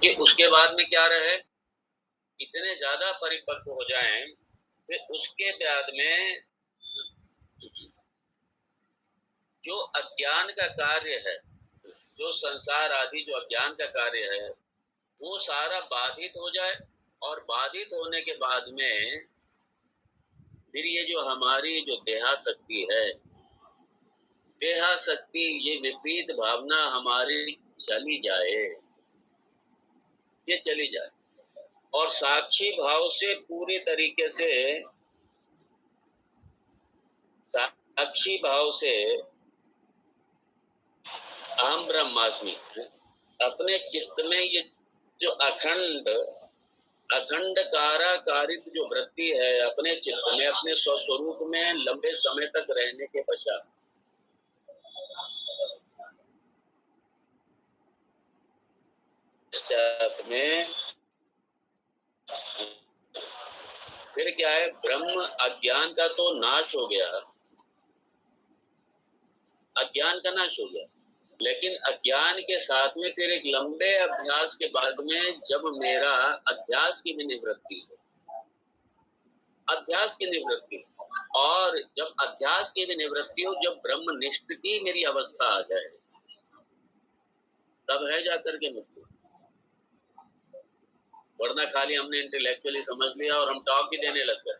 कि उसके बाद में क्या रहे, इतने ज्यादा परिपक्व हो जाएं, फिर उसके बाद में जो अज्ञान का कार्य है, जो संसार आदि जो अज्ञान का कार्य है, वो सारा बाधित हो जाए। और बाधित होने के बाद में फिर ये जो हमारी जो देहाशक्ति है, देहाशक्ति, ये विपरीत भावना हमारी चली जाए, ये चली जाए, और साक्षी भाव से पूरी तरीके से, साक्षी भाव से अहम ब्रह्मास्मि, अपने चित्त में ये जो अखंड अखंड काराकारित जो वृत्ति है अपने चित्त में, अपने स्वस्वरूप में लंबे समय तक रहने के पश्चात में फिर क्या है, ब्रह्म अज्ञान का तो नाश हो गया, अज्ञान का नाश हो गया, लेकिन अज्ञान के साथ में फिर एक लंबे अभ्यास के बाद में जब मेरा अध्यास की भी निवृत्ति हो, अध्यास की निवृत्ति, और जब अध्यास की भी निवृत्ति हो, जब ब्रह्मनिष्ठ की मेरी अवस्था आ जाए, तब है जाकर के मुक्ति। वरना खाली हमने इंटेलेक्चुअली समझ लिया और हम टॉक भी देने लग गए,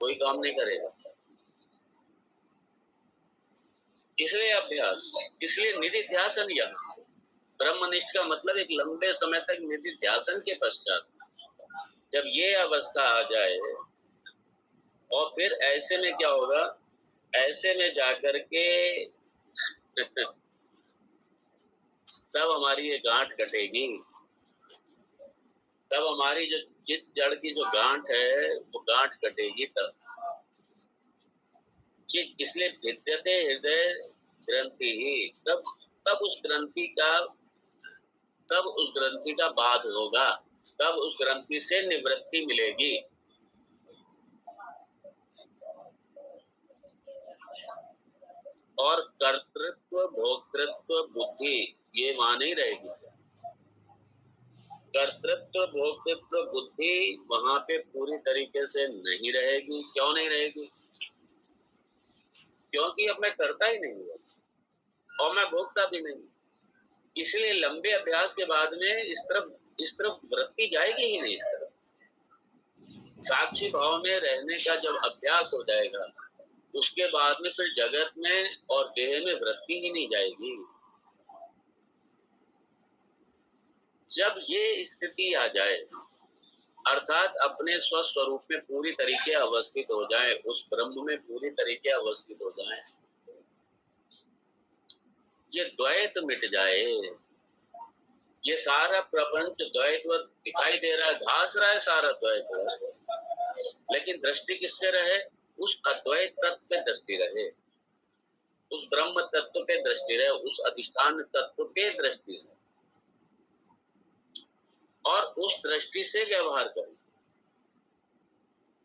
कोई काम नहीं करेगा। इसलिए अभ्यास, इसलिए निधिध्यासन, यहाँ ब्रह्मनिष्ठ का मतलब एक लंबे समय तक निधिध्यासन के पश्चात जब ये अवस्था आ जाए, और फिर ऐसे में क्या होगा, ऐसे में जाकर के तब हमारी ये गांठ कटेगी, तब हमारी जो चित जड़ की जो गांठ है वो गांठ कटेगी तब। इसलिए भिद्यते हृदय ग्रंथि ही, तब उस ग्रंथि का, तब उस ग्रंथि का बाध होगा, तब उस ग्रंथि से निवृत्ति मिलेगी। और कर्तृत्व भोक्तृत्व बुद्धि ये वहां नहीं रहेगी। कर्तृत्व भोक्तृत्व बुद्धि वहां पे पूरी तरीके से नहीं रहेगी। क्यों नहीं रहेगी? क्योंकि अब मैं करता ही नहीं हूँ और मैं भोगता भी नहीं, इसलिए लंबे अभ्यास के बाद में इस तरफ वृत्ति जाएगी ही नहीं। इस तरफ साक्षी भाव में रहने का जब अभ्यास हो जाएगा, उसके बाद में फिर जगत में और देह में वृत्ति ही नहीं जाएगी। जब ये स्थिति आ जाए, अर्थात अपने स्वस्वरूप में पूरी तरीके अवस्थित हो जाए, उस ब्रह्म में पूरी तरीके अवस्थित हो जाए, ये द्वैत मिट जाए, ये सारा प्रपंच द्वैतवत दिखाई दे रहा है, घास रहा है सारा द्वैत, लेकिन दृष्टि किस पे रहे? उस अद्वैत तत्व पे दृष्टि रहे, उस ब्रह्म तत्व पे दृष्टि रहे, उस अधिष्ठान तत्व पे दृष्टि रहे, और उस दृष्टि से व्यवहार करें।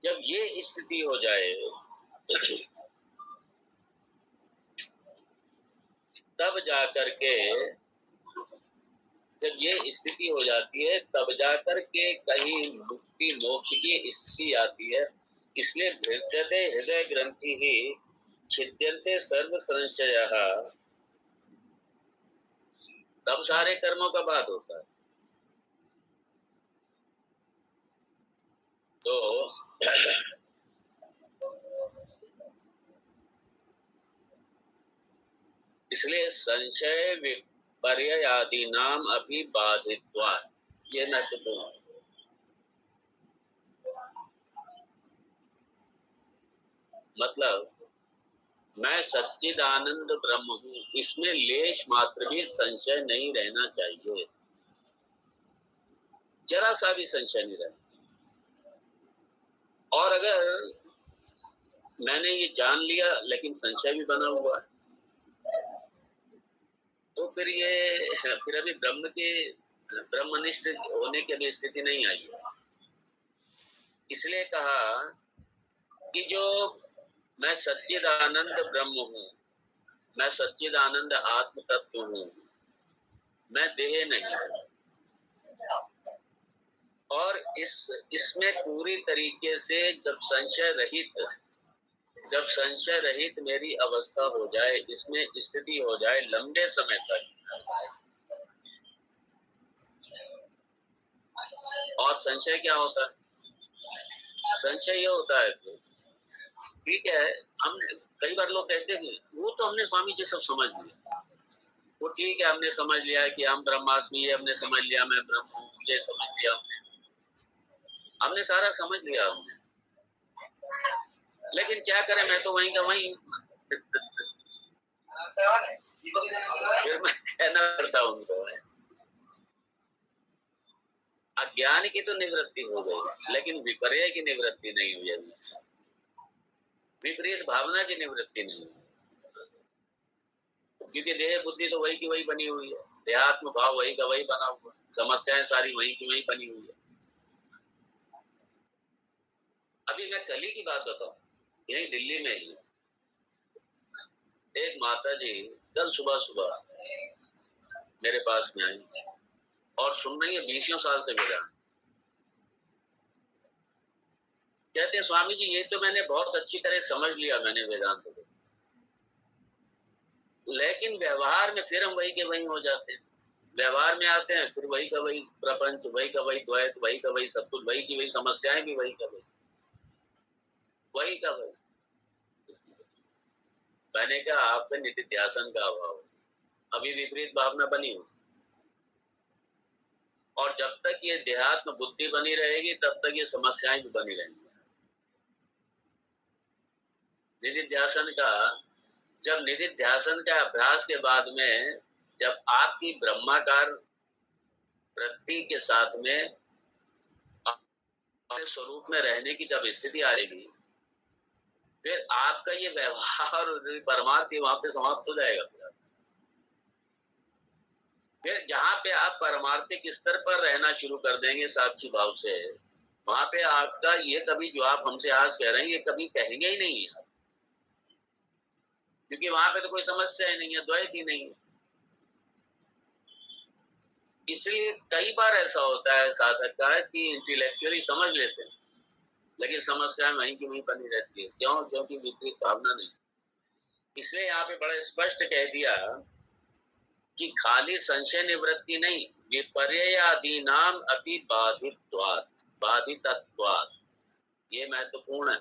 जब ये स्थिति हो जाए तब जाकर के, जब ये स्थिति हो जाती है तब जाकर के कहीं मुक्ति मोक्ष की स्थिति आती है। इसलिए भृत्यते हृदय ग्रंथि ही छिद्यन्ते सर्व संशयः, तब सारे कर्मों का बात होता है। तो इसलिए संशय विपर्ययादि नाम अभिबाधित्वा, ये महत्वपूर्ण, मतलब मैं सच्चिदानंद ब्रह्म हूँ, इसमें लेश मात्र भी संशय नहीं रहना चाहिए, जरा सा भी संशय नहीं रहना। और अगर मैंने ये जान लिया लेकिन संशय भी बना हुआ है, तो फिर अभी ब्रह्मनिष्ठ होने की अभी स्थिति नहीं आई है। इसलिए कहा कि जो मैं सच्चिदानंद ब्रह्म हूँ, मैं सच्चिदानंद आत्म तत्व हूँ, मैं देह नहीं हूँ, और इसमें पूरी तरीके से जब संशय रहित मेरी अवस्था हो जाए, इसमें स्थिति हो जाए लंबे समय तक। और संशय क्या होता है? संशय ये होता है कि ठीक है, हमने कई बार लोग कहते हैं वो तो हमने स्वामी जी सब समझ लिया, वो ठीक है, हमने समझ लिया कि हम ब्रह्मास्मि है, हमने समझ लिया मैं ब्रह्म हूँ, ये समझ लिया हमने सारा समझ लिया हमने, लेकिन क्या करें, मैं तो वहीं का वहीं फिर मैं कहना पड़ता उनको, अज्ञान की तो निवृत्ति हो गई, लेकिन विपर्य की निवृत्ति नहीं हुई अभी, विपरीत भावना की निवृत्ति नहीं हुई, क्योंकि देह बुद्धि तो वही की वही बनी हुई है, देहात्म भाव वही का वही बना हुआ, समस्याएं सारी वही की वही बनी हुई है। अभी मैं कल ही की बात बताऊं, यही दिल्ली में ही एक माता जी कल सुबह सुबह मेरे पास में आई और सुन रही है 20 साल से वेदांत। कहते हैं स्वामी जी ये तो मैंने बहुत अच्छी तरह समझ लिया मैंने वेदांत को, लेकिन व्यवहार में फिर हम वही के वही हो जाते हैं, व्यवहार में आते हैं फिर वही का वही प्रपंच, वही का वही द्वैत, वही का वही सब कुछ, वही की वही समस्याएं भी वही का वही, वही का वही। मैंने कहा आपका नित्य ध्यासन का अभाव, अभी विपरीत भावना बनी हो, और जब तक ये देहात्म बुद्धि बनी रहेगी तब तक ये समस्याएं भी बनी रहेंगी। निधि ध्यासन का, जब निधि ध्यासन का अभ्यास के बाद में जब आपकी ब्रह्माकार वृत्ति के साथ में अपने स्वरूप में रहने की जब स्थिति आएगी, फिर आपका ये व्यवहार परमार्थ वहां पे समाप्त हो जाएगा। फिर जहां पे आप परमार्थिक स्तर पर रहना शुरू कर देंगे साक्षी भाव से, वहां पे आपका ये कभी जो आप हमसे आज कह रहे हैं ये कभी कहेंगे ही नहीं है, क्योंकि वहां पे तो कोई समस्या ही नहीं है, द्वैत ही नहीं है। इसलिए कई बार ऐसा होता है साधक का कि इंटेलेक्चुअली समझ लेते हैं, लेकिन समस्या वहीं की वहीं बनी रहती है। क्यों? क्योंकि विपरीत भावना नहीं। इसलिए यहाँ पे बड़ा स्पष्ट कह दिया कि खाली संशय निवृत्ति नहीं, विपर्यादीनाम अपि बाधित्वात्, बाधितत्वात्, ये महत्वपूर्ण है।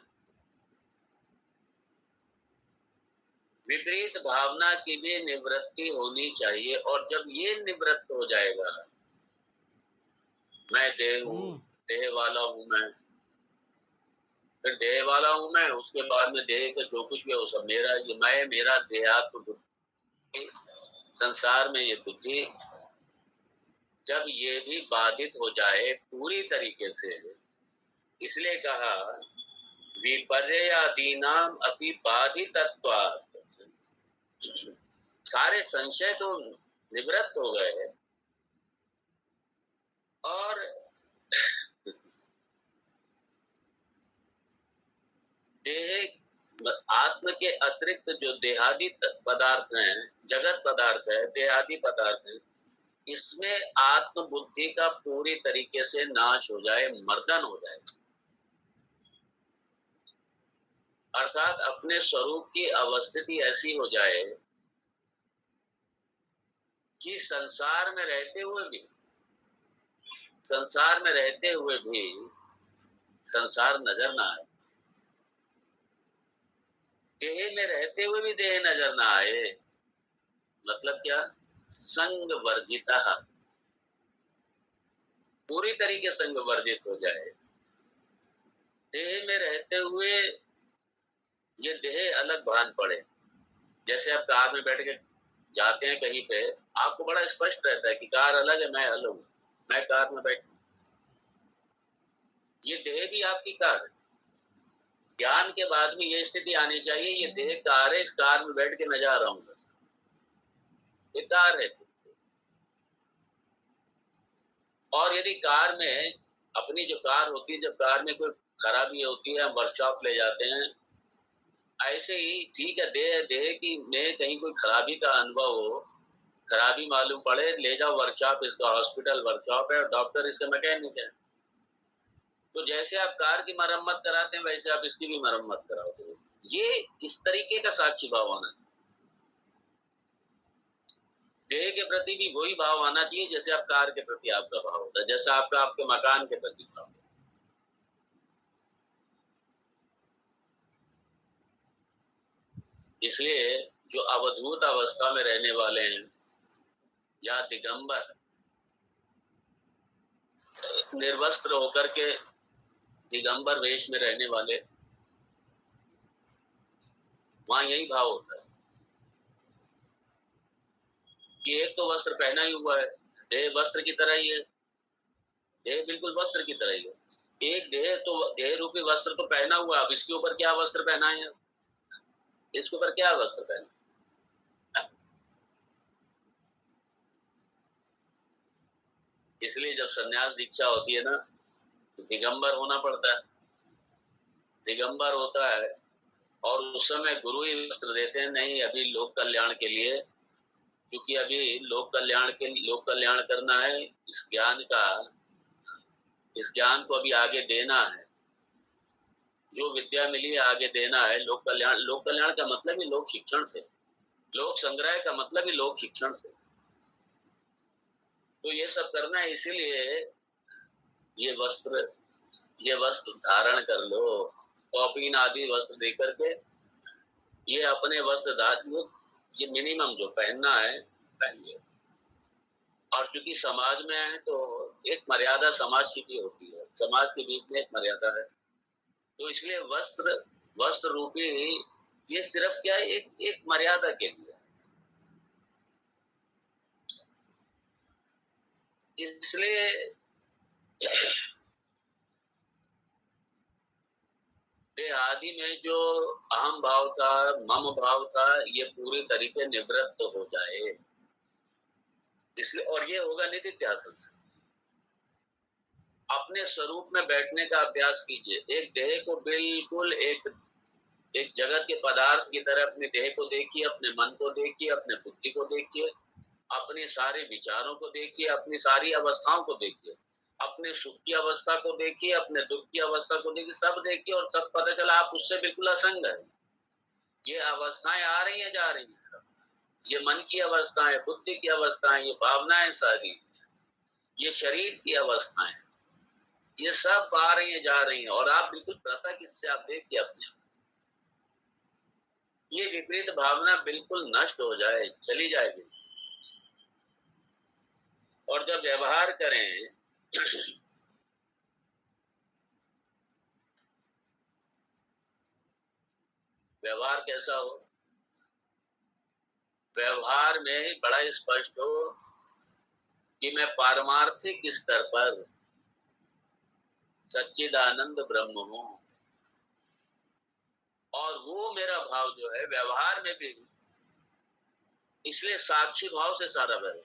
विपरीत भावना की भी निवृत्ति होनी चाहिए, और जब ये निवृत्त हो जाएगा, मैं देह हूँ, देह वाला हूँ मैं, फिर देह वाला हूँ मैं, उसके बाद में देह का जो कुछ भी है वो सब मेरा, ये मैं मेरा देहात्म बुद्धि, संसार में ये बुद्धि जब ये भी बाधित हो जाए पूरी तरीके से, इसलिए कहा विपर्यादीनाम अपि बाधितत्वात्, सारे संशय तो निवृत्त हो गए, और देह आत्म के अतिरिक्त जो देहादि पदार्थ हैं, जगत पदार्थ है, देहादि पदार्थ है, इसमें आत्म बुद्धि का पूरी तरीके से नाश हो जाए, मर्दन हो जाए, अर्थात अपने स्वरूप की अवस्थिति ऐसी हो जाए कि संसार में रहते हुए भी संसार नजर ना आए, देह में रहते हुए भी देह नजर ना आए। मतलब क्या? संग वर्जिता, पूरी तरीके संग वर्जित हो जाए, देह में रहते हुए ये देह अलग भान पड़े। जैसे आप कार में बैठ के जाते हैं कहीं पे, आपको बड़ा स्पष्ट रहता है कि कार अलग है, मैं अलग हूँ, मैं कार में बैठ, ये देह भी आपकी कार है। ज्ञान के बाद में ये स्थिति आनी चाहिए, ये देह कार है, इस कार में बैठ के मैं जा रहा हूँ, बस ये कार है। और यदि कार में अपनी जो कार होती है, जब कार में कोई खराबी होती है, हम वर्कशॉप ले जाते हैं, ऐसे ही ठीक है, देह की में कहीं कोई खराबी का अनुभव हो, खराबी मालूम पड़े, ले जाओ वर्कशॉप, इसका हॉस्पिटल वर्कशॉप है और डॉक्टर इसके मैकेनिक है। तो जैसे आप कार की मरम्मत कराते हैं वैसे आप इसकी भी मरम्मत कराओगे। ये इस तरीके का साक्षी भाव होना चाहिए। देह के प्रति भी वही भाव आना चाहिए जैसे आप कार के प्रति आपका भाव होता है, जैसे आपका आपके मकान के प्रति भाव। इसलिए जो अवधूत अवस्था में रहने वाले हैं या दिगंबर निर्वस्त्र होकर के दिगंबर वेश में रहने वाले, वहां यही भाव होता है कि एक तो वस्त्र पहना ही हुआ है, देह वस्त्र की तरह ही है, देह बिल्कुल वस्त्र की तरह ही है। एक देह तो देह रूपी वस्त्र तो पहना हुआ, अब इसके ऊपर क्या वस्त्र पहना है, इसके ऊपर क्या वस्त्र पहना। इसलिए जब संन्यास दीक्षा होती है ना तो दिगंबर होना पड़ता है। दिगंबर होता है और उस समय गुरु ही वस्त्र देते हैं, नहीं अभी लोक कल्याण के लिए, क्योंकि अभी लोक कल्याण करना है, इस ज्ञान को अभी आगे देना है, जो विद्या मिली है आगे देना है। लोक कल्याण का मतलब ही लोक शिक्षण से, लोक संग्रह का मतलब ही लोक शिक्षण से। तो ये सब करना है, इसीलिए ये वस्त्र धारण कर लो, कॉपीन आदि वस्त्र दे करके ये अपने वस्त्र धारण, ये मिनिमम जो पहनना है पहनिए। और चूंकि समाज में है तो एक मर्यादा समाज की भी होती है, समाज के बीच में एक मर्यादा है, तो इसलिए वस्त्र रूपी ये सिर्फ क्या है, एक मर्यादा के लिए। इसलिए आदि में जो अहम भाव था, मम भाव था, ये पूरी तरीके निवृत्त हो जाए, इसलिए। और ये होगा निधिध्यासन से। अपने स्वरूप में बैठने का अभ्यास कीजिए। एक देह को बिल्कुल एक जगत के पदार्थ की तरह अपने देह को देखिए, अपने मन को देखिए, अपने बुद्धि को देखिए, अपने सारे विचारों को देखिए, अपनी सारी अवस्थाओं को देखिए, अपने सुख की अवस्था को देखिए, अपने दुख की अवस्था को देखिए, सब देखिए और सब पता चला आप उससे बिल्कुल असंग है। ये अवस्थाएं आ रही हैं जा रही हैं सब, ये मन की अवस्थाएं, बुद्धि की अवस्थाएं, ये भावनाएं सारी, ये शरीर की अवस्थाएं, ये सब आ रही हैं जा रही हैं और आप बिल्कुल पृथक इससे आप देखिए अपने। ये विपरीत भावना बिल्कुल नष्ट हो जाए, चली जाएगी। और जब व्यवहार करें व्यवहार कैसा हो, व्यवहार में बड़ा स्पष्ट हो कि मैं पारमार्थिक स्तर पर सच्चिदानंद ब्रह्म हूं, और वो मेरा भाव जो है व्यवहार में भी, इसलिए साक्षी भाव से सारा व्यवहार,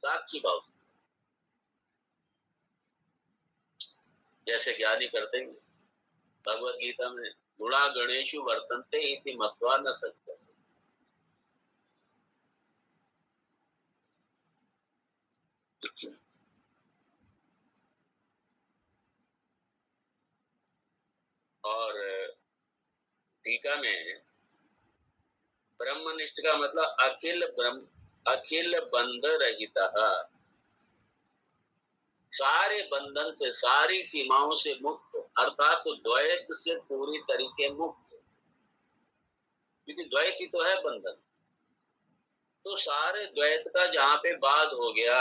साक्षी भाव। जैसे ज्ञानी करते हैं भगवत गीता में, गुणा गणेशु वर्तन्ते इति मत्वा न सत्य। और टीका में ब्रह्मनिष्ठ का मतलब अखिल बंध रहित, सारे बंधन से, सारी सीमाओं से मुक्त, अर्थात तो द्वैत से पूरी तरीके मुक्त, क्योंकि द्वैत ही तो है बंधन। तो सारे द्वैत का जहां पे बाध हो गया,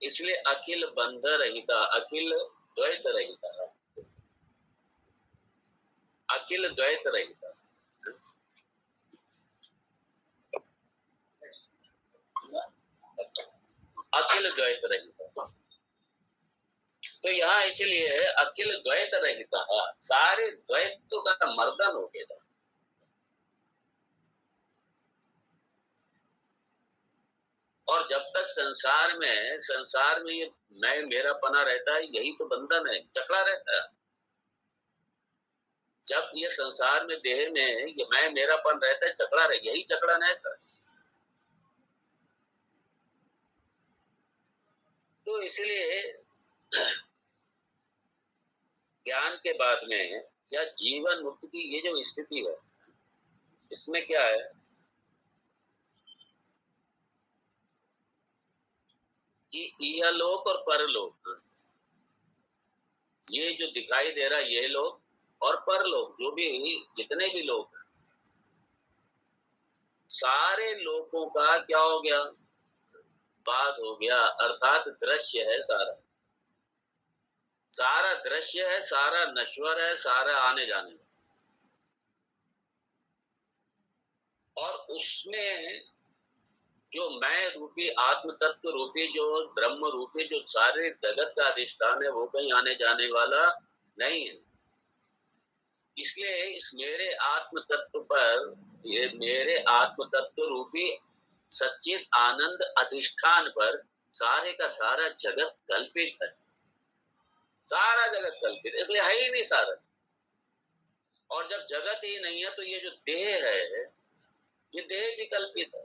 इसलिए अखिल बंध रहिता, अखिल द्वैत रहिता, अखिल द्वैत रहिता, अखिल द्वैत रहिता। तो यहाँ इसलिए है अखिल द्वैत रहिता, सारे द्वैतों का मर्दन हो गया। और जब तक संसार में ये मैं मेरा पना रहता है, यही तो बंधन है, जकड़ा रहता है। जब ये संसार में देह में ये मैं मेरापन रहता है, चकड़ा रहे, यही चकड़न है सर। इसलिए ज्ञान के बाद में या जीवन मुक्ति की ये जो स्थिति है, इसमें क्या है कि इहलोक और परलोक, ये जो दिखाई दे रहा है ये लोग और परलोक, जो भी जितने भी लोग, सारे लोगों का क्या हो गया, बाद हो गया, अर्थात दृश्य है सारा, सारा दृश्य है, सारा नश्वर है, सारा आने जाने, और उसमें जो मैं रूपी आत्म तत्व रूपी जो ब्रह्म रूपी जो सारे जगत का अधिष्ठान है, वो कहीं आने जाने वाला नहीं है। इसलिए इस मेरे आत्म तत्व पर, ये मेरे आत्म तत्व रूपी सच्चित आनंद अधिष्ठान पर सारे का सारा जगत कल्पित है, सारा जगत कल्पित, इसलिए है ही नहीं सारा। और जब जगत ही नहीं है तो ये जो देह है, ये देह भी कल्पित है,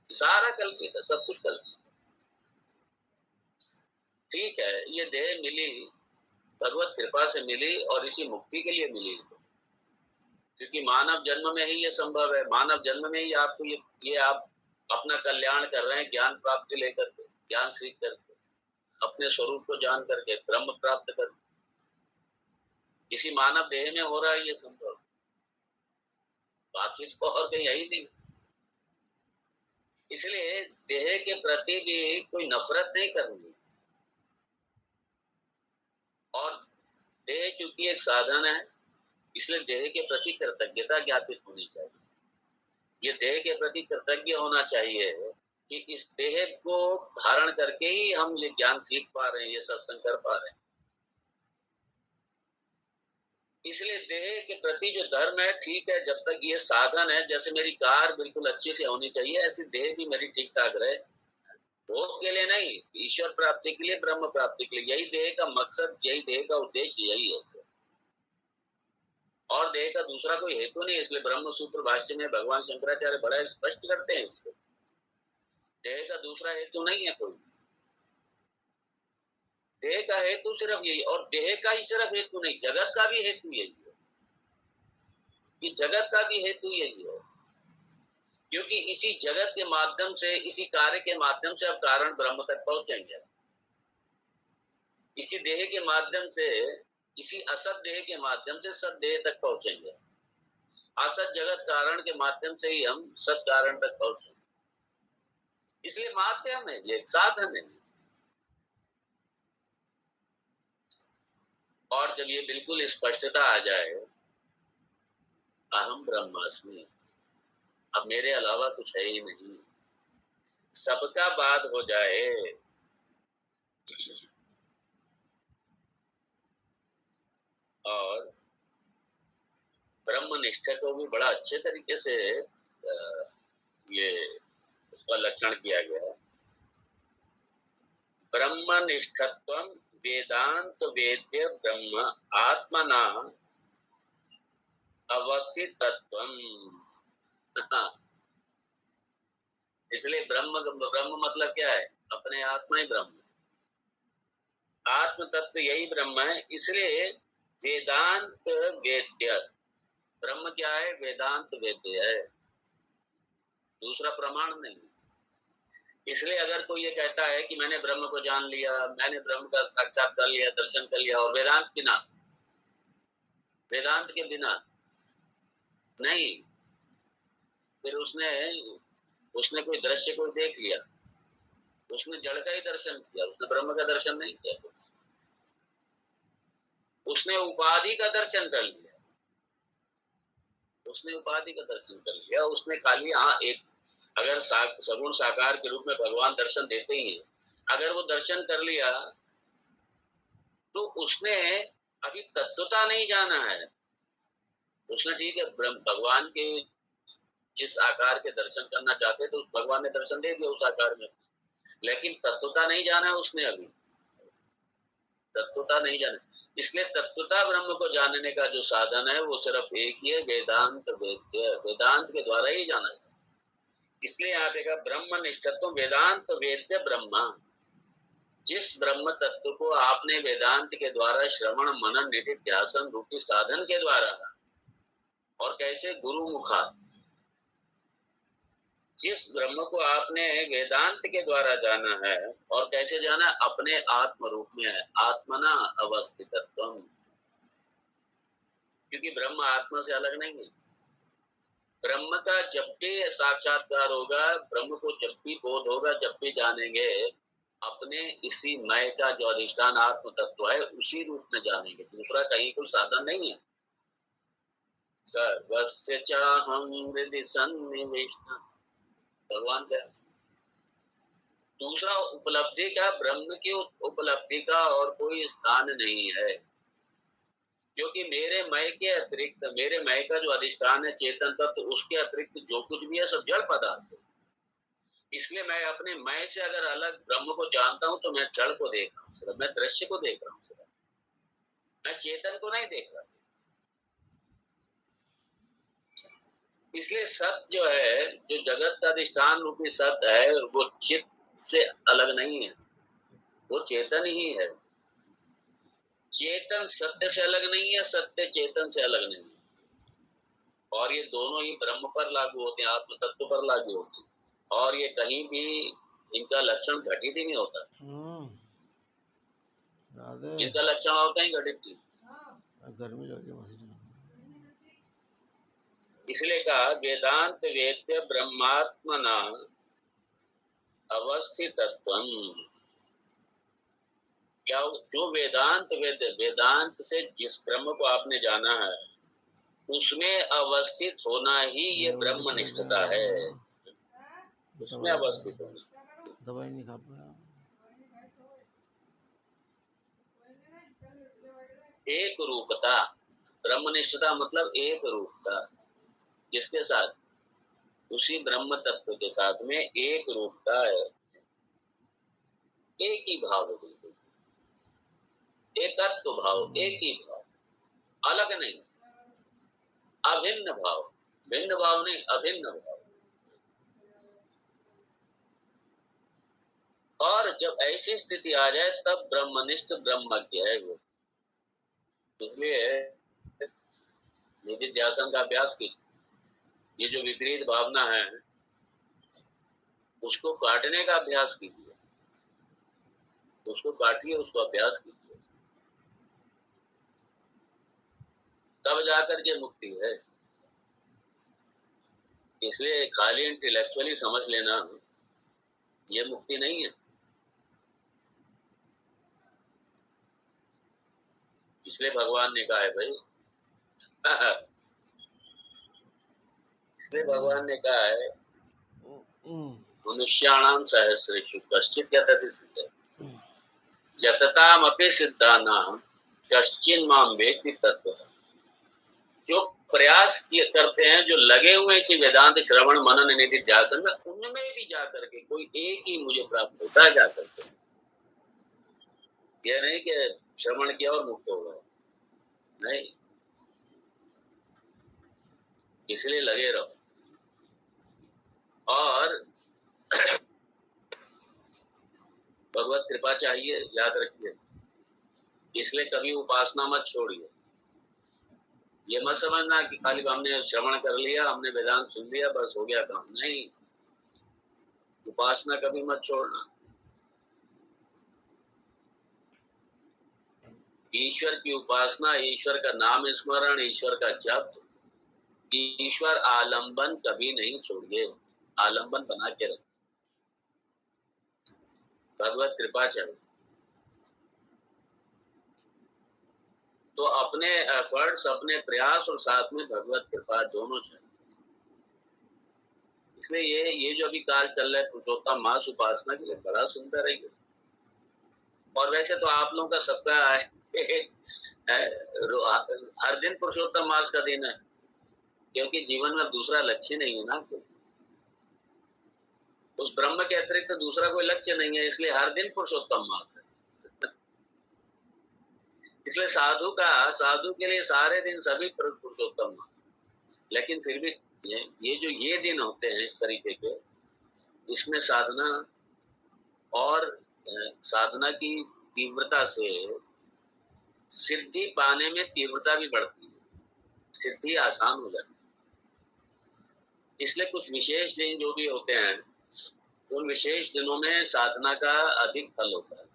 सारा कल्पित है, सब कुछ कल्पित है। ठीक है, ये देह मिली भगवत कृपा से मिली और इसी मुक्ति के लिए मिली, क्योंकि मानव जन्म में ही ये संभव है, मानव जन्म में ही आपको ये आप अपना कल्याण कर रहे हैं, ज्ञान प्राप्ति लेकर के, ज्ञान सीख करके, अपने स्वरूप को जान करके, ब्रह्म प्राप्त कर, इसी मानव देह में हो रहा है ये संभव, बाकी तो और कहीं है ही नहीं। इसलिए देह के प्रति भी कोई नफरत नहीं करनी, और देह चूंकि एक साधन है, इसलिए देह के प्रति कृतज्ञता ज्ञापित होनी चाहिए। ये देह के प्रति कृतज्ञ होना चाहिए कि इस देह को धारण करके ही हम ये ज्ञान सीख पा रहे हैं, ये सत्संग कर पा रहे हैं। इसलिए देह के प्रति जो धर्म है, ठीक है, जब तक ये साधन है, जैसे मेरी कार बिल्कुल अच्छी से होनी चाहिए, ऐसी देह भी मेरी ठीक ठाक रहे, भोग के लिए नहीं, ईश्वर प्राप्ति के लिए, ब्रह्म प्राप्ति के लिए, यही देह का मकसद, यही देह का उद्देश्य यही है, और देह का दूसरा कोई हेतु नहीं। इसलिए ब्रह्म सूत्र भाष्य में भगवान शंकराचार्य बड़ा स्पष्ट करते हैं इसको, देह का दूसरा हेतु नहीं है कोई, देह का हेतु सिर्फ यही, और देह का ही सिर्फ हेतु नहीं, जगत का भी हेतु यही है, कि जगत का भी हेतु यही है, क्योंकि इसी जगत के माध्यम से, इसी कार्य के माध्यम से अब कारण ब्रह्म तक पहुंचेंगे, इसी देह के माध्यम से, इसी असत देह के माध्यम से सत देह तक पहुंचेंगे, असत जगत कारण के माध्यम से ही हम सत कारण तक पहुंचेंगे। इसलिए माध्यम है, ये साधन है। और जब ये बिल्कुल स्पष्टता आ जाए, अहम ब्रह्मास्मि, अब मेरे अलावा कुछ है ही नहीं, सबका बाद हो जाए, और ब्रह्म निष्ठा को भी बड़ा अच्छे तरीके से ये उसका लक्षण किया गया है। ब्रह्म निष्ठत्वम वेदांत वेद्य ब्रह्म आत्मना अवस्थितत्वम। इसलिए ब्रह्म ब्रह्म मतलब क्या है, अपने आत्मा ही ब्रह्म, आत्म तत्व यही ब्रह्म है। इसलिए वेदांत वेद्य ब्रह्म क्या है, वेदांत वेद्य है, दूसरा प्रमाण नहीं। इसलिए अगर कोई ये कहता है कि मैंने ब्रह्म को जान लिया, मैंने ब्रह्म का साक्षात कर लिया, दर्शन कर लिया, और वेदांत बिना, वेदांत के बिना नहीं, फिर उसने कोई दृश्य को देख लिया, उसने जड़ का ही दर्शन किया, उसने ब्रह्म का दर्शन नहीं किया, उसने उपाधि का दर्शन कर लिया, उसने उपाधि का दर्शन कर लिया, उसने खाली, हाँ, एक अगर सगुण साकार के रूप में भगवान दर्शन देते ही हैं, अगर वो दर्शन कर लिया तो उसने अभी तत्वता नहीं जाना है, उसने, ठीक है, भगवान के जिस आकार के दर्शन करना चाहते थे, उस भगवान ने दर्शन दे दिया उस आकार में, लेकिन तत्वता नहीं जाना है उसने, अभी तत्वता नहीं जाना। इसलिए तत्वता ब्रह्म को जानने का जो साधन है वो सिर्फ एक ही है, वेदांत वेद्य, वेदांत के द्वारा ही जाना है। इसलिए यहाँ पे कहा ब्रह्म निष्ठत्व वेदांत वेद्य ब्रह्म, जिस ब्रह्म तत्व को आपने वेदांत के द्वारा श्रवण मनन निधिध्यासन रूपी साधन के द्वारा और कैसे गुरु मुखा, जिस ब्रह्म को आपने वेदांत के द्वारा जाना है और कैसे जाना, अपने आत्म रूप में है, आत्मना अवस्थितत्वम, क्योंकि ब्रह्म आत्मा से अलग नहीं है। ब्रह्म का जब भी साक्षात्कार होगा, ब्रह्म को जब भी बोध होगा, जब भी जानेंगे, अपने इसी मय का जो अधिष्ठान आत्म तत्व है उसी रूप में जानेंगे, दूसरा कहीं कोई साधन नहीं है। सर्वस्य चाहं हृदि सन्निविष्ट, भगवान का दूसरा उपलब्धि का, ब्रह्म की उपलब्धि का और कोई स्थान नहीं है, क्योंकि मेरे मय के अतिरिक्त, मेरे मय का जो अधिष्ठान है चेतन तत्व, उसके अतिरिक्त जो कुछ भी है सब जड़ पदार्थ है। इसलिए मैं अपने मय से अगर अलग ब्रह्म को जानता हूं तो मैं जड़ को देख रहा हूँ सिर्फ, मैं दृश्य को देख रहा हूँ सिर्फ, मैं चेतन को नहीं देख रहा। इसलिए सत्य जो है, जो जगत का अधिष्ठान रूपी सत्य है, वो चित्त से अलग नहीं है, वो चेतन ही है। चेतन सत्य से अलग नहीं है, सत्य चेतन से अलग नहीं है, और ये दोनों ही ब्रह्म पर लागू होते हैं, आत्म तत्व पर लागू होते हैं, और ये कहीं भी इनका लक्षण घटित ही नहीं होता। इनका लक्षण और कहीं घटित नहीं। गर्मी लगी। इसलिए कहा वेदांत वेद्य ब्रह्मात्मना अवस्थितत्वम, क्या जो वेदांत वेद्य, वेदांत से जिस ब्रह्म को आपने जाना है उसमें अवस्थित होना ही ये ब्रह्मनिष्ठता है, उसमें अवस्थित होना। दवाई नहीं खा पाया। एक रूपता, ब्रह्मनिष्ठता मतलब एक रूपता, जिसके साथ, उसी ब्रह्म तत्व के साथ में एक रूपता है, एक ही भाव, बिल्कुल एकत्व भाव, एक ही भाव, अलग नहीं, अभिन्न भाव, भिन्न भाव नहीं, अभिन्न भाव। और जब ऐसी स्थिति आ जाए तब ब्रह्मनिष्ठ ब्रह्मज्ञ है वो। इसलिए निधिध्यासन का अभ्यास कीजिए, ये जो विपरीत भावना है उसको काटने का अभ्यास कीजिए, उसको काटिए, उसको अभ्यास कीजिए, तब जाकर के मुक्ति है। इसलिए खाली इंटेलेक्चुअली समझ लेना ये मुक्ति नहीं है। इसलिए भगवान ने कहा है भाई इसलिए भगवान ने कहा है मनुष्याणाम सहस्रेषु कश्चित् यतति सिद्धये यततामपि सिद्धानां कश्चिन् मां वेत्ति तत्त्वतः। जो प्रयास करते हैं, जो लगे हुए इसी वेदांत श्रवण मनन निधिध्यासन में, उनमें भी जाकर के कोई एक ही मुझे प्राप्त होता है जाकर के। यह नहीं कि श्रवण किया और मुक्त हो गए, नहीं, इसलिए लगे रहो। और भगवत कृपा चाहिए, याद रखिए, इसलिए कभी उपासना मत छोड़िए। ये मत समझना कि खाली हमने श्रवण कर लिया, हमने वेदांत सुन लिया, बस हो गया काम, नहीं, उपासना कभी मत छोड़ना। ईश्वर की उपासना, ईश्वर का नाम स्मरण, ईश्वर का जप, ईश्वर आलंबन कभी नहीं छोड़िए, आलंबन बना के रखिए। भगवत कृपा चाहिए तो अपने एफर्ट्स, अपने प्रयास और साथ में भगवत कृपा दोनों चाहिए। इसलिए ये जो अभी काल चल रहा है पुरुषोत्तम मास उपासना के लिए, बड़ा सुंदर है ये। और वैसे तो आप लोगों का सबका हर दिन पुरुषोत्तम मास का दिन है, क्योंकि जीवन में दूसरा लक्ष्य नहीं है ना, उस ब्रह्म के अतिरिक्त दूसरा कोई लक्ष्य नहीं है, इसलिए हर दिन पुरुषोत्तम मास है। इसलिए साधु के लिए सारे दिन सभी पुरुषोत्तम मास, लेकिन फिर भी ये जो ये दिन होते हैं इस तरीके के, इसमें साधना और साधना की तीव्रता से सिद्धि पाने में तीव्रता भी बढ़ती है, सिद्धि आसान हो जाती है। इसलिए कुछ विशेष दिन जो भी होते हैं, उन विशेष दिनों में साधना का अधिक फल होता है,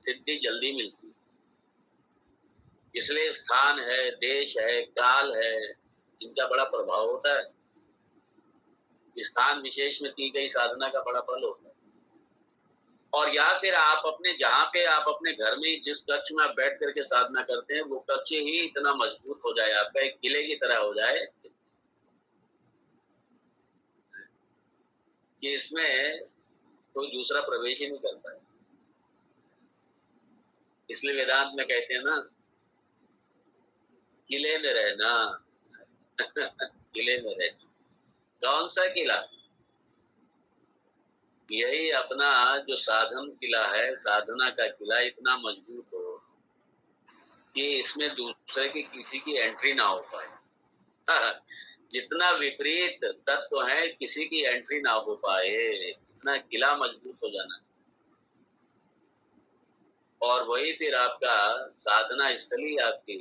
सिद्धि जल्दी मिलती है। इसलिए स्थान है, देश है, काल है, इनका बड़ा प्रभाव होता है। स्थान विशेष में की गई साधना का बड़ा फल होता है। और या फिर आप अपने जहाँ पे आप अपने घर में जिस कक्ष में आप बैठ करके साधना करते हैं, वो कक्ष ही इतना मजबूत हो जाए, आपका एक किले की तरह हो जाए कि इसमें कोई दूसरा प्रवेश ही नहीं कर पाए। इसलिए वेदांत में कहते हैं ना, किले में रहना किले में रहना। कौन सा किला? यही अपना जो साधन किला है, साधना का किला इतना मजबूत हो कि इसमें दूसरे की किसी की एंट्री ना हो पाए। जितना विपरीत तत्व है, किसी की एंट्री ना हो पाए, इतना किला मजबूत हो जाना। और वही फिर आपका साधना स्थली आपकी।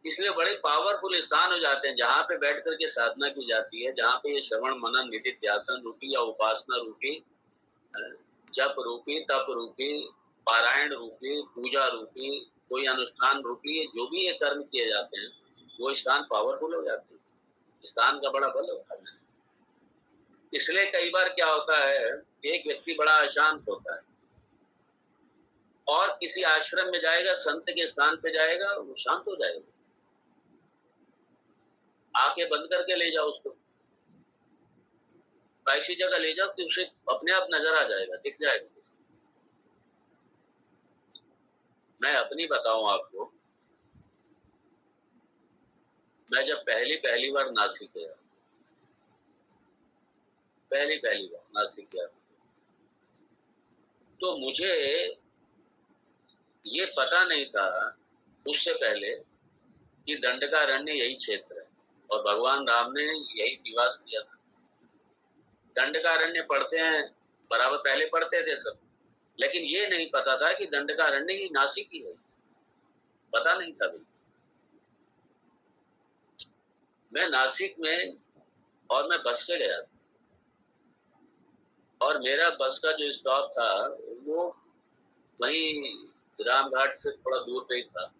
इसलिए बड़े पावरफुल स्थान हो जाते हैं जहां पे बैठ करके साधना की जाती है, जहां पे ये श्रवण मनन निधिध्यासन रूपी या उपासना रूपी, जप रूपी, तप रूपी, पारायण रूपी, पूजा रूपी, कोई अनुष्ठान रूपी, जो भी ये कर्म किए जाते हैं, वो स्थान पावरफुल हो जाते हैं, स्थान का बड़ा बल होता है। इसलिए कई बार क्या होता है, एक व्यक्ति बड़ा अशांत होता है और किसी आश्रम में जाएगा, संत के स्थान पे जाएगा, वो शांत हो जाएगा। आंखें बंद करके ले जाओ उसको, ऐसी जगह ले जाओ कि उसे अपने आप नजर आ जाएगा, दिख जाएगा। मैं अपनी बताऊं आपको, मैं जब पहली बार नासिक गया, पहली बार नासिक गया, तो मुझे ये पता नहीं था उससे पहले कि दंडकारण्य यही क्षेत्र है और भगवान राम ने यही निवास किया था। दंडकारण्य पढ़ते हैं, बराबर पहले पढ़ते थे सब, लेकिन ये नहीं पता था कि दंडकारण्य ही नासिक ही है, पता नहीं था भाई। मैं नासिक में, और मैं बस से गया था, और मेरा बस का जो स्टॉप था वो वहीं रामघाट से थोड़ा दूर पे ही था।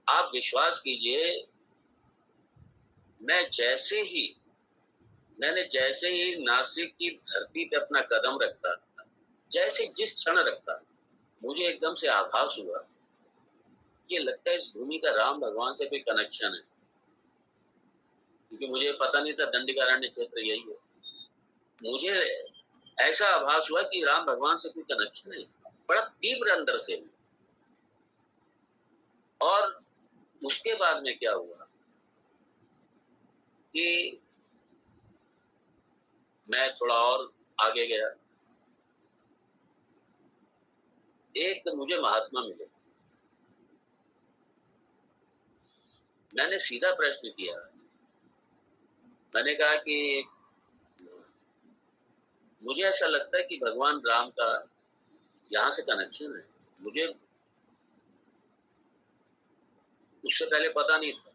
आप विश्वास कीजिए, मैंने जैसे ही नासिक की धरती पे अपना कदम रखा, जैसे जिस क्षण रखा, मुझे एकदम से आभास हुआ, ये लगता है इस भूमि का राम भगवान से कोई कनेक्शन है, क्योंकि मुझे पता नहीं था दंडकारण्य क्षेत्र यही है। मुझे ऐसा आभास हुआ कि राम भगवान से कोई कनेक्शन है, बड़ा तीव्र अंदर से। और उसके बाद में क्या हुआ कि मैं थोड़ा और आगे गया, एक मुझे महात्मा मिले। मैंने सीधा प्रश्न किया, मैंने कहा कि मुझे ऐसा लगता है कि भगवान राम का यहाँ से कनेक्शन है, मुझे उससे पहले पता नहीं था।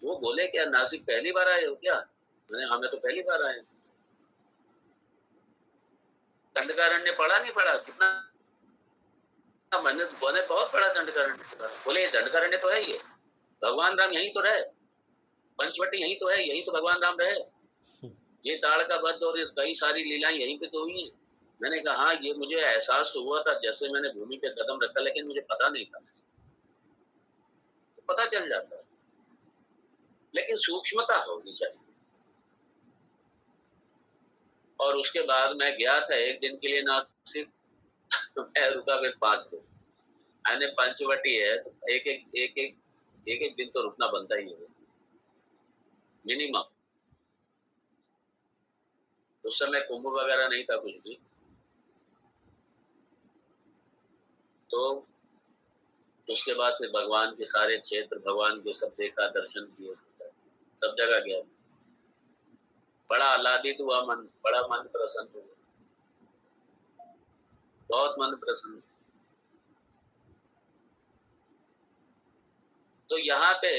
वो बोले क्या नासिक पहली बार आए हो क्या? मैंने हाँ, मैं तो पहली बार आए। दंडकारण्य पढ़ा नहीं पढ़ा, कितना मैंने बहुत पढ़ा दंडकारण्य के बारे में। बोले दंडकारण्य तो है, ये भगवान राम यही तो रहे, पंचवटी यही तो है, यही तो भगवान राम रहे, ये ताड़ का वध और इस कई सारी लीलाएं यहीं पे तो हुई है। मैंने कहा हाँ, ये मुझे एहसास हुआ था जैसे मैंने भूमि पे कदम रखा, लेकिन मुझे पता नहीं था। तो पता चल जाता है, लेकिन सूक्ष्मता होनी चाहिए। और उसके बाद मैं गया था एक दिन के लिए नासिक, मैं रुका फिर 5 दिन। मैंने पंचवटी है तो एक दिन तो रुकना बनता ही है मिनिमम। उस समय कुंभ वगैरह नहीं था कुछ भी, तो उसके बाद फिर भगवान के सारे क्षेत्र, भगवान के सब देखा, दर्शन किए, सब जगह गया। बड़ा आह्लादित हुआ मन, बड़ा मन प्रसन्न हुआ, बहुत मन प्रसन्न। तो यहाँ पे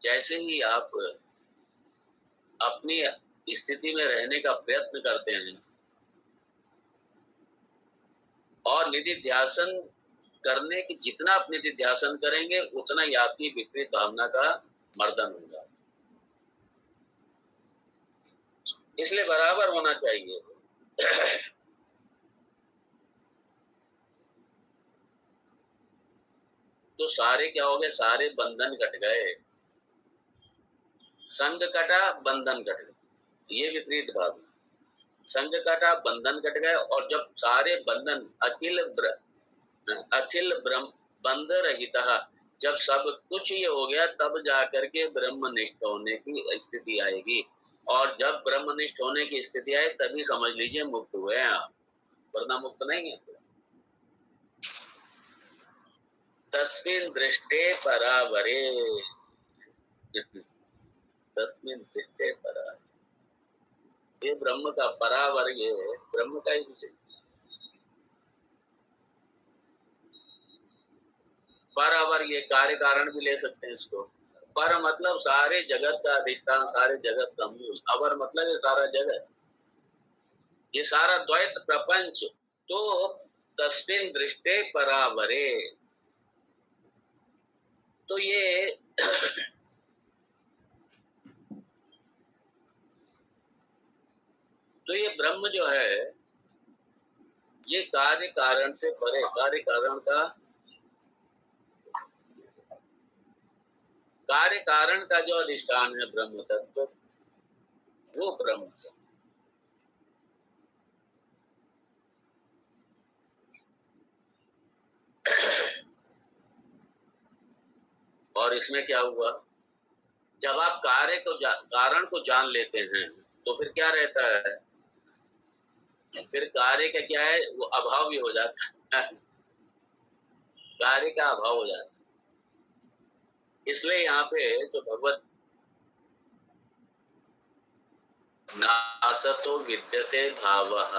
जैसे ही आप अपनी स्थिति में रहने का प्रयत्न करते हैं और निधि ध्यासन करने की, जितना आप निधि ध्यासन करेंगे उतना ही आपकी विपरीत भावना का मर्दन होगा। इसलिए बराबर होना चाहिए। तो सारे क्या हो गए, सारे बंधन कट गए, संग कटा बंधन कट गए, ये विपरीत भावना। संग कटा बंधन कट गए, और जब सारे बंधन अखिल ब्रह्म बंध रहित, जब सब कुछ ये हो गया तब जाकर के ब्रह्मनिष्ठ होने की स्थिति आएगी। और जब ब्रह्मनिष्ठ होने की स्थिति आए तभी समझ लीजिए मुक्त हुए हैं आप, वरना मुक्त नहीं है। तस्मिन् दृष्टे परावरे, तस्मिन् दृष्टे परा, ये ब्रह्म का परावर, ये ब्रह्म का ही विषय। परावर ये कार्य कारण भी ले सकते हैं इसको। पर मतलब सारे जगत का अधिष्ठान, सारे जगत का मूल। अवर मतलब ये सारा जगत, ये सारा द्वैत प्रपंच। तो तस्मिन् दृष्टे परावरे, तो ये तो ये ब्रह्म जो है ये कार्य कारण से परे, कार्य कारण का, कार्य कारण का जो अधिष्ठान है ब्रह्म तत्व, वो ब्रह्म। और इसमें क्या हुआ, जब आप कारण को जान लेते हैं तो फिर क्या रहता है, फिर कार्य का क्या है, वो अभाव भी हो जाता है, कार्य का अभाव हो जाता है। इसलिए यहाँ पे जो भगवत नासतो विद्यते भावः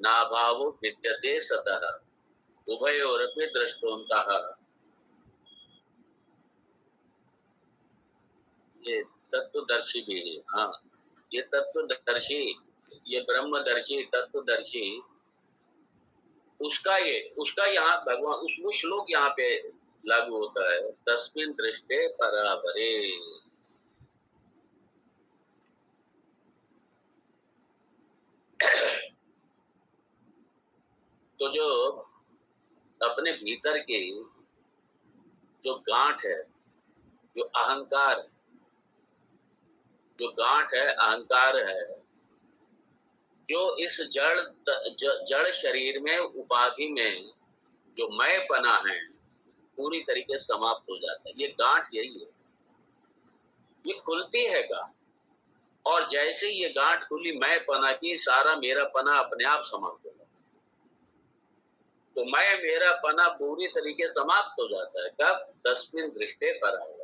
नाभावो विद्यते सतः उभयोरपि दृष्टोऽन्तः, ये तत्वदर्शी भी है। हाँ, ये तत्वदर्शी, ये ब्रह्मदर्शी तत्वदर्शी, उसका यहाँ भगवान वो श्लोक यहाँ पे लागू होता है, तस्मिन् दृष्टे परावरे। तो जो अपने भीतर की जो गांठ है, जो अहंकार, जो गांठ है, अहंकार है, जो इस जड़ शरीर में, उपाधि में जो मैंपना है, पूरी तरीके से समाप्त हो जाता है। ये गांठ यही है, ये खुलती है गांठ, और जैसे ये गांठ खुली मैंपना की, सारा मेरा पना अपने आप समाप्त हो जाता है। तो मैं मेरा पना पूरी तरीके समाप्त हो जाता है कब, तस्मिन् दृष्टे परावरे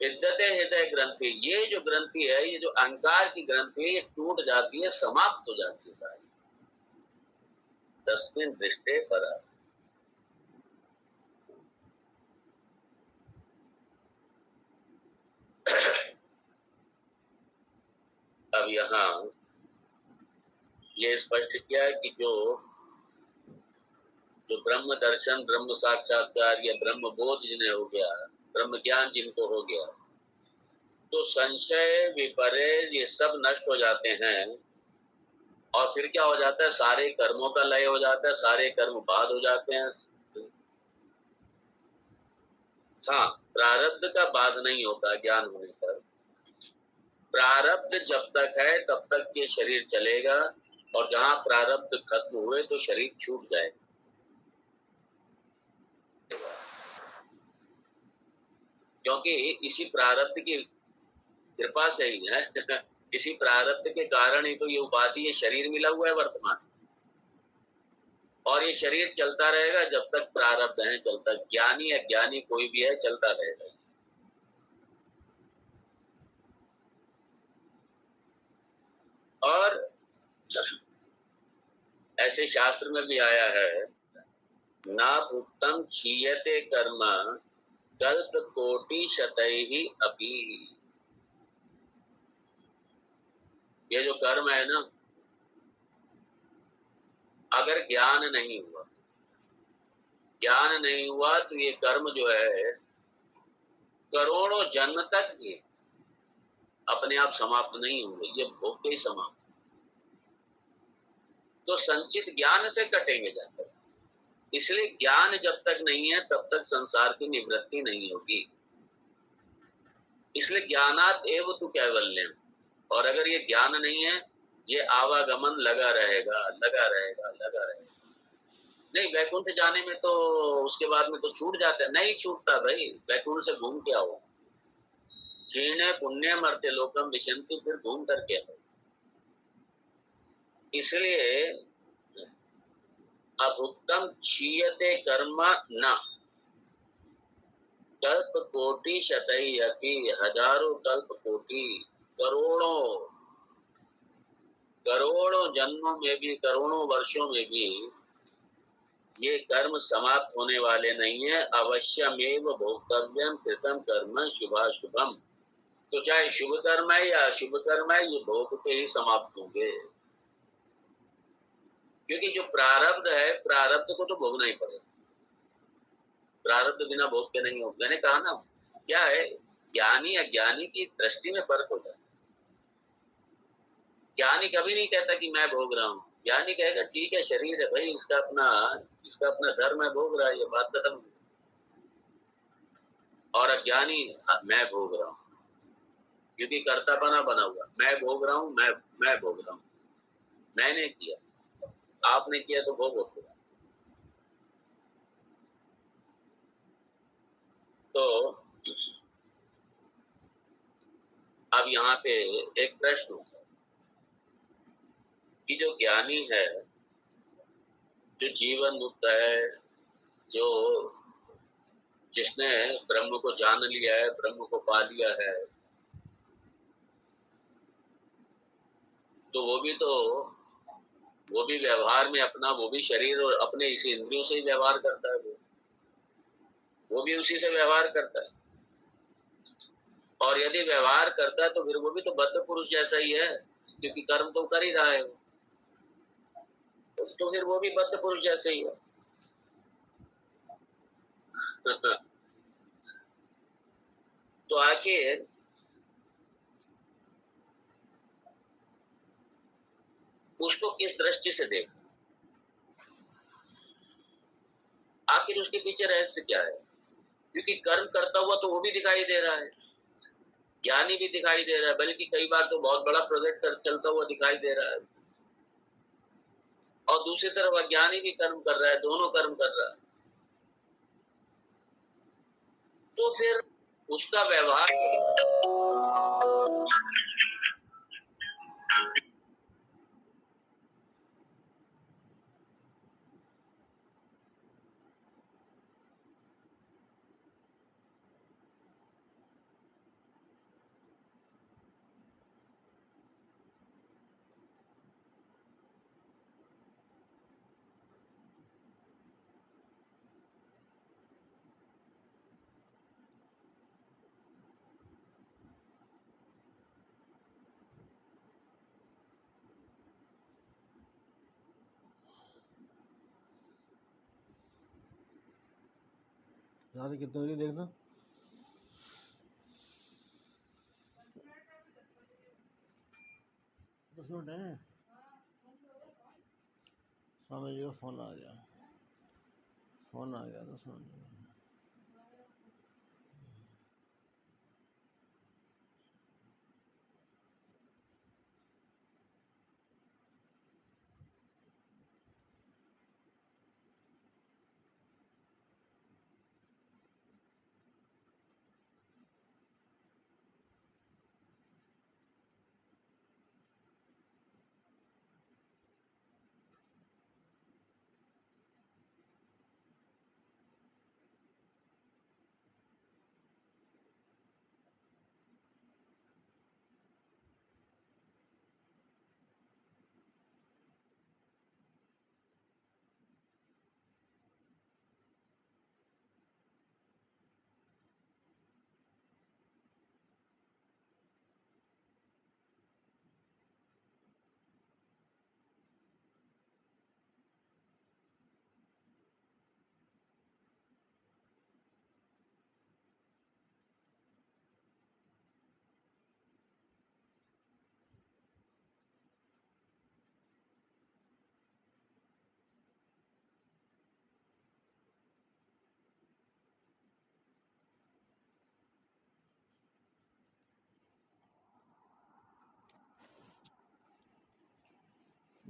विद्यते हृदय ग्रंथि, ये जो ग्रंथि है, ये जो अहंकार की ग्रंथि है, ये टूट जाती है, समाप्त हो जाती है सारी, तस्मिन् दृष्टे परावरे। अब यहाँ ये स्पष्ट किया है कि जो ब्रह्म दर्शन, ब्रह्म साक्षात्कार या ब्रह्म बोध जिन्हें हो गया, ब्रह्म ज्ञान जिनको हो गया, तो संशय विपर्य ये सब नष्ट हो जाते हैं। और फिर क्या हो जाता है, सारे कर्मों का लय हो जाता है, सारे कर्म बाद हो जाते हैं। हाँ, प्रारब्ध का बाध नहीं होता ज्ञान होने पर। प्रारब्ध जब तक है तब तक ये शरीर चलेगा, और जहां प्रारब्ध खत्म हुए तो शरीर छूट जाएगा। क्योंकि इसी प्रारब्ध की कृपा से ही है इसी प्रारब्ध के कारण ही तो ये उपाधि, ये शरीर मिला हुआ है वर्तमान, और ये शरीर चलता रहेगा जब तक प्रारब्ध है, चलता। ज्ञानी अज्ञानी कोई भी है, चलता रहेगा। और ऐसे शास्त्र में भी आया है, ना भुक्तम क्षीयते कर्म कल्प कोटि शतैहि अपि। ये जो कर्म है ना, अगर ज्ञान नहीं हुआ तो ये कर्म जो है करोड़ों जन्म तक ये अपने आप समाप्त नहीं होंगे, ये भोग के ही समाप्त। तो संचित ज्ञान से कटेंगे जाकर। इसलिए ज्ञान जब तक नहीं है तब तक संसार की निवृत्ति नहीं होगी। इसलिए ज्ञानात एव तु कैवल्यम। और अगर ये ज्ञान नहीं है, ये आवागमन लगा रहेगा, लगा रहेगा, लगा रहेगा। नहीं, वैकुंठ जाने में तो उसके बाद में तो छूट जाता है। नहीं छूटता भाई, वैकुंठ से घूम के आओ। क्षीणे पुण्य मर्त्य लोकम विशंति, फिर घूम करके आओ। इसलिए अभुक्तम क्षीयते कर्म न कल्प कोटि शतई अपि। हजारों कल्प कोटि, करोड़ों करोड़ों जन्मों में भी, करोड़ों वर्षों में भी ये कर्म समाप्त होने वाले नहीं है। अवश्यमेव भोक्तव्यम कृतम कर्म शुभाशुभम। तो चाहे शुभ कर्म है या अशुभ कर्म है, ये भोग के ही समाप्त होंगे। क्योंकि जो प्रारब्ध है, प्रारब्ध को तो भोगना ही पड़ेगा। प्रारब्ध बिना भोग के नहीं हो। मैंने कहा ना, क्या है, ज्ञानी अज्ञानी की दृष्टि में फर्क हो जाता है। ज्ञानी कभी नहीं कहता कि मैं भोग रहा हूँ। ज्ञानी कहेगा ठीक है, शरीर है भाई, इसका अपना धर्म है, भोग रहा है, ये बात खत्म। और अज्ञानी मैं भोग रहा हूँ, क्योंकि कर्तापना बना हुआ, मैं भोग रहा हूँ, मैं भोग रहा हूँ। मैंने किया, आपने किया तो भोग हो। तो अब यहाँ पे एक प्रश्न होता है कि जो ज्ञानी है, जो जीवन मुक्त है, जो जिसने ब्रह्म को जान लिया है, ब्रह्म को पा लिया है, तो वो भी व्यवहार में अपना, वो भी शरीर और अपने इसी इंद्रियों से ही व्यवहार करता है। वो भी उसी से व्यवहार करता है। और यदि व्यवहार करता है तो फिर वो भी तो बद्ध पुरुष जैसा ही है, क्योंकि कर्म तो कर ही रहा है। तो फिर वो भी बद्ध पुरुष जैसे ही है। तो आखिर उसको किस दृष्टि से देख, आखिर उसके पीछे रहस्य क्या है? क्योंकि कर्म करता हुआ तो वो भी दिखाई दे रहा है, ज्ञानी भी दिखाई दे रहा है, बल्कि कई बार तो बहुत बड़ा प्रोजेक्ट चलता हुआ दिखाई दे रहा है। और दूसरी तरफ अज्ञानी भी कर्म कर रहा है, दोनों कर्म कर रहा है। तो फिर उसका व्यवहार यहाँ से कितने बजे देखना? 10 मिनट है। स्वामी जी का फोन आ गया, 10 मिनट।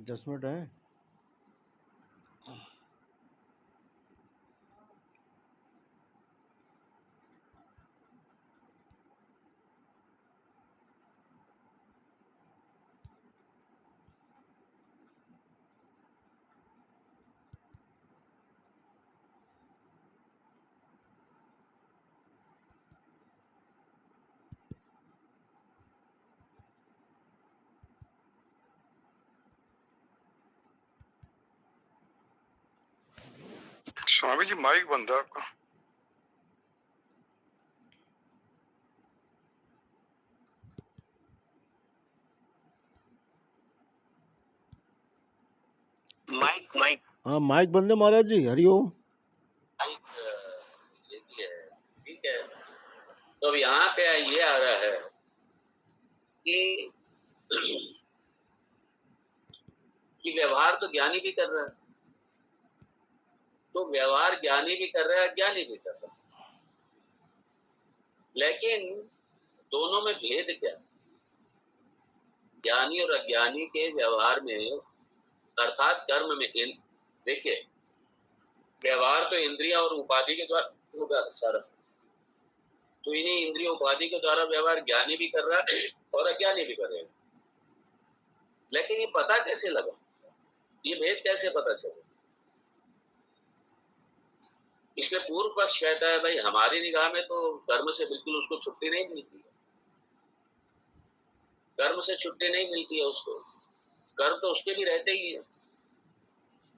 10 मिनट है। स्वामी जी माइक बंद है आपका। माइक हाँ माइक बंद है महाराज जी, हरिओम। ये भी है, ठीक है। तो अब यहाँ पे ये आ रहा है कि कि व्यवहार तो ज्ञानी भी कर रहा है, तो व्यवहार ज्ञानी भी कर रहा है, अज्ञानी भी कर रहा है, लेकिन दोनों में भेद क्या? ज्ञानी और अज्ञानी के व्यवहार में अर्थात कर्म में देखिए, व्यवहार तो इंद्रिया और उपाधि के द्वारा होगा सारा, तो इन्हीं इंद्रियों उपाधि के द्वारा व्यवहार ज्ञानी भी कर रहा है और अज्ञानी भी कर रहे हैं। लेकिन ये पता कैसे लगा, ये भेद कैसे पता चला? इसलिए पूर्व पक्ष कहता है भाई हमारी निगाह में तो कर्म से बिल्कुल उसको छुट्टी नहीं मिलती है, कर्म से छुट्टी नहीं मिलती है उसको, कर्म तो उसके भी रहते ही है,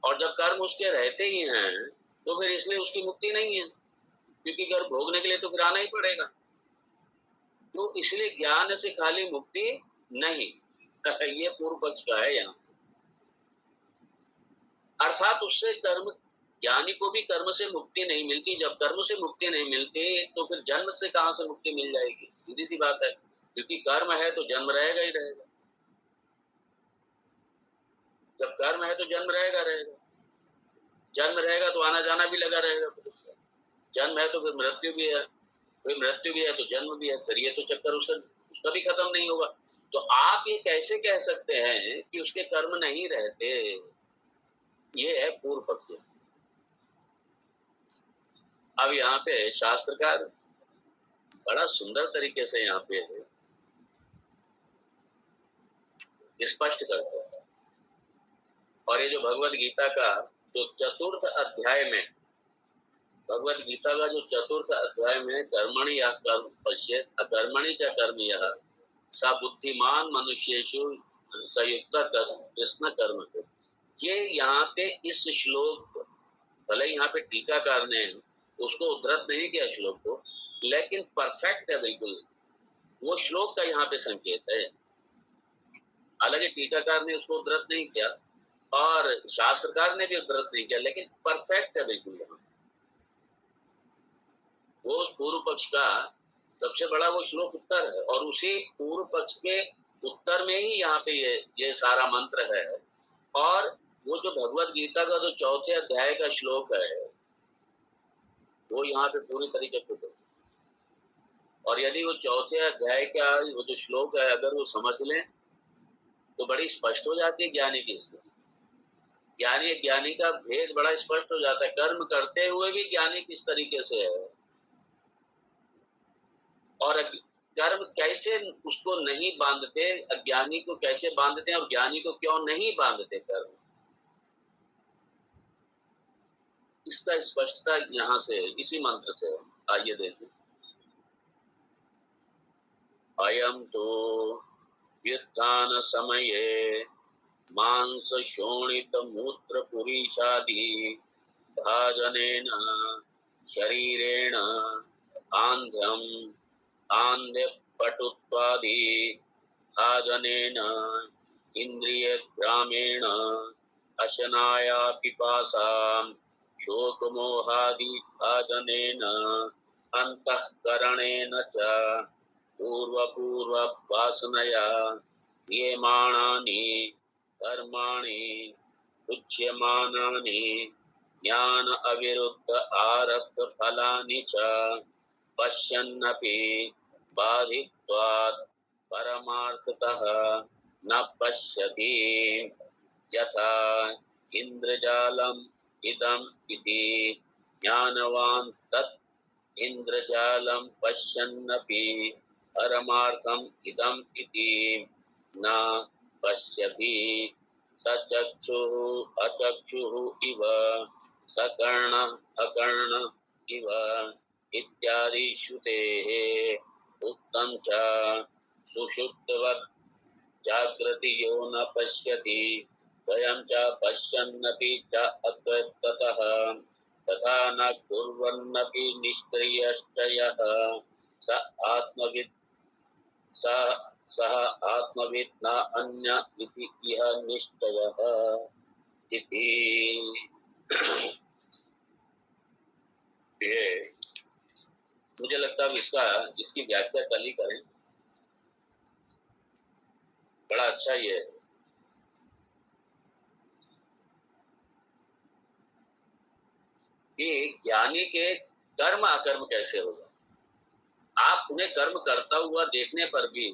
और जब कर्म उसके रहते ही हैं तो फिर इसलिए उसकी मुक्ति नहीं है, क्योंकि कर्म भोगने के लिए तो फिर आना ही पड़ेगा। तो इसलिए ज्ञान से खाली मुक्ति नहीं, ये पूर्व पक्ष का है यहाँ। अर्थात उससे कर्म, ज्ञानी को भी कर्म से मुक्ति नहीं मिलती। जब कर्म से मुक्ति नहीं मिलती तो फिर जन्म से कहां से मुक्ति मिल जाएगी? सीधी सी बात है, क्योंकि कर्म है तो जन्म रहेगा ही रहेगा। जब कर्म है तो जन्म रहेगा रहेगा, जन्म रहेगा तो आना जाना भी लगा रहेगा, फिर उसका जन्म है तो फिर मृत्यु भी है, फिर मृत्यु भी है तो जन्म भी है, फिर ये तो चक्कर उसका उसका भी खत्म नहीं होगा। तो आप ये कैसे कह सकते हैं कि उसके कर्म नहीं रहते? ये है पूर्व पक्ष। अब यहाँ पे शास्त्रकार बड़ा सुंदर तरीके से यहाँ पे स्पष्ट करते हैं, और ये जो भगवत गीता का जो चतुर्थ अध्याय में, भगवत गीता का जो चतुर्थ अध्याय में कर्मणि या कर्म पश्येत अकर्मणि च कर्म यः सा बुद्धिमान मनुष्येषु संयुक्त कृष्ण कर्म, ये यहाँ पे इस श्लोक, भले यहाँ पे टीकाकार ने उसको उद्धृत नहीं किया श्लोक को, लेकिन परफेक्ट है बिल्कुल, वो श्लोक का यहाँ पे संकेत है। हालांकि टीकाकार ने उसको उद्धृत नहीं किया और शास्त्रकार ने भी उद्धृत नहीं किया, लेकिन परफेक्ट है बिल्कुल यहाँ। वो उस पूर्व पक्ष का सबसे बड़ा वो श्लोक उत्तर है, और उसी पूर्व पक्ष के उत्तर में ही यहाँ पे ये सारा मंत्र है। और वो जो भगवत गीता का जो चौथे अध्याय का श्लोक है वो यहाँ पे पूरी तरीके से, और यदि वो चौथे अध्याय का वो जो श्लोक है अगर वो समझ लें तो बड़ी स्पष्ट हो जाती है ज्ञानी की स्थिति। ज्ञानी ज्ञानी का भेद बड़ा स्पष्ट हो जाता है, कर्म करते हुए भी ज्ञानी किस तरीके से है, और कर्म कैसे उसको नहीं बांधते, अज्ञानी को कैसे बांधते हैं, और ज्ञानी को क्यों नहीं बांधते कर्म, इसका स्पष्टता यहाँ से इसी मंत्र से। आइए देखिए, अयम तो व्युत्थान समये मांस शोणित मूत्र पुरीशादि भाजनेन शरीरेण आंध्यम आंध्य पटुत्वादि भाजनेन इंद्रियग्रामेण अशनाया पिपासा शोकमोहादि भाजनेन अंतःकरणेन च पूर्व वासनया क्रियमाणानि कर्माणि उच्यमानानि ज्ञान अविरुद्ध आरब्ध फलानि च पश्यन्नपि बाधित्वात् परमार्थतः न पश्यति। यथा इंद्रजालम इदम इति ज्ञानवान तत् इंद्रजालम पश्यन्नपि परमार्थम इदम इति न पश्यति सचक्षुः अचक्षुः इव सकर्ण अकर्ण इव इत्यादि श्रुतेः उक्तं च सुषुप्तवत् जागृति यो न पश्यति स्वयं च पश्यन्नपि च अतः तथा न कुर्वन्नपि निष्क्रियश्च यः स आत्मवित् सः आत्मवित् न अन्य इति इह निश्चयः इति। ये मुझे लगता है इसकी व्याख्या कल ही करें, बड़ा अच्छा ये है। कि ज्ञानी के कर्म अकर्म कैसे होगा। आप उन्हें कर्म करता हुआ देखने पर भी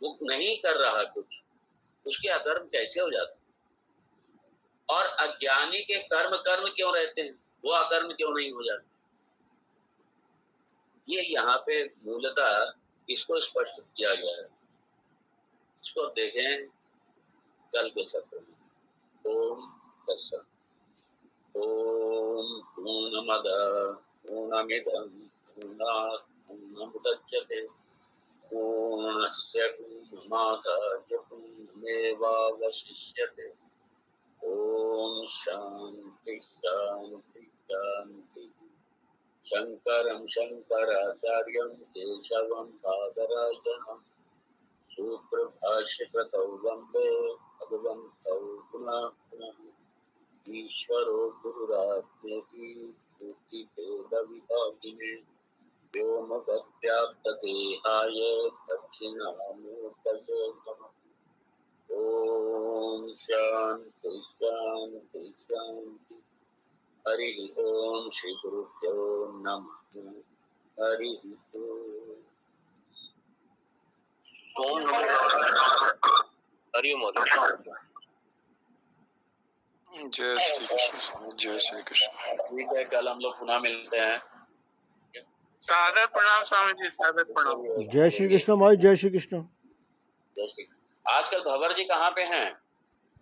वो नहीं कर रहा कुछ, उसके अकर्म कैसे हो जाते, और अज्ञानी के कर्म कर्म क्यों रहते हैं, वो अकर्म क्यों नहीं हो जाते। ये यहाँ पे मूलतः इसको स्पष्ट किया गया है। इसको देखें कल के सत्र में। ओम तत्सत्। ओम पूर्णमदः पूर्णमिदं पूर्णात् पूर्णमुदच्यते पूर्णस्य पूर्णमादाय पूर्णमेवावशिष्यते। ओम शांति शांति शांति। शंकरं शंकराचार्यं केशवं बादरायणं सूत्रभाष्यकृतौ वन्दे भगवन्तौ पुनः पुनः। ईश्वरो गुरुरात्मेति मूर्तिभेदविभागिने व्योमवद्व्याप्तदेहाय दक्षिणामूर्तये नमः। ओम शांति शांति शांति। हरि ओम श्री गुरुभ्यो नमः। हरि ओम। हरि ओम। जय श्री कृष्ण स्वामी, जय श्री कृष्ण। ठीक है, कल हम लोग पुनः मिलते हैं। सादर प्रणाम स्वामी जी, सादर प्रणाम। जय श्री कृष्ण भाई, जय श्री कृष्ण। जय श्री। आजकल भंवर जी कहाँ पे हैं?